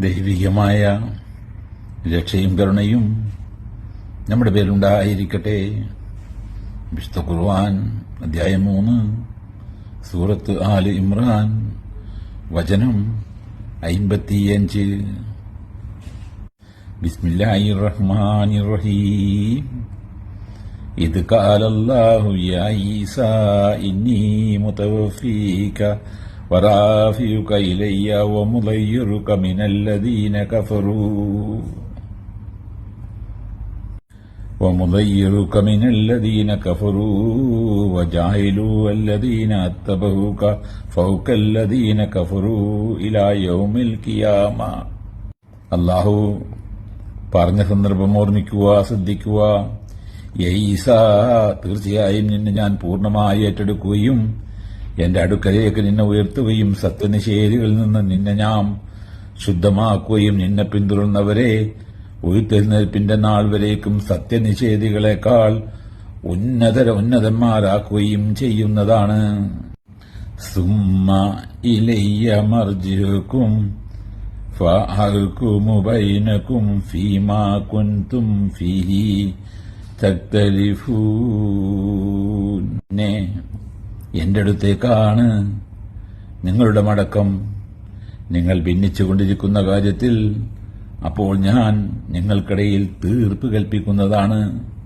ദൈവികമായ രക്ഷയും കരുണയും നമ്മുടെ പേരുണ്ടായിരിക്കട്ടെ. വിശുദ്ധ ഖുർആൻ അധ്യായം 3 സൂറത്ത് ആൽ ഇമ്രാൻ വചനം 55. ബിസ്മില്ലാഹിർ റഹ്മാനിർ റഹീം. ഇദ് ഖാല അല്ലാഹു യാ ഈസാ ഇന്നി മുതവഫീക വറാഫിയുക ഇലയ്യ വമുദയ്യിറുക മിനല്ലദീന കഫറൂ വജാഇലു അല്ലദീന അത്തബഊക ഫൗകല്ലദീന കഫറൂ ഇലാ യൗമിൽ ഖിയാമ. അല്ലാഹു പറഞ്ഞ സന്ദർഭം ഓർമ്മിക്കുക, ശ്രദ്ധിക്കുക. ഈസാ, തീർച്ചയായും നിന്നെ ഞാൻ പൂർണ്ണമായി ഏറ്റെടുക്കുകയും എന്റെ അടുക്കലേക്ക് നിന്നെ ഉയർത്തുകയും സത്യനിഷേധികളിൽ നിന്ന് നിന്നെ ഞാൻ ശുദ്ധമാക്കുകയും നിന്നെ പിന്തുടർന്നവരെ ഉയർത്തെഴുന്നേൽപ്പിന്റെ നാൾ വരേക്കും സത്യനിഷേധികളെക്കാൾ ഉന്നതന്മാരാക്കുകയും ചെയ്യുന്നതാണ്. സുമ്മ ഇലയ്യ മർജിഉകും ഫഅഹ്കുമു ബൈനകും ഫീമാ കുൻതും ഫീഹി തഖ്തലിഫൂൻ. എന്റെ അടുത്തേക്കാണ് നിങ്ങളുടെ മടക്കം, നിങ്ങൾ ഭിന്നിച്ചുകൊണ്ടിരിക്കുന്ന കാര്യത്തിൽ അപ്പോൾ ഞാൻ നിങ്ങൾക്കിടയിൽ തീർപ്പ് കൽപ്പിക്കുന്നതാണ്.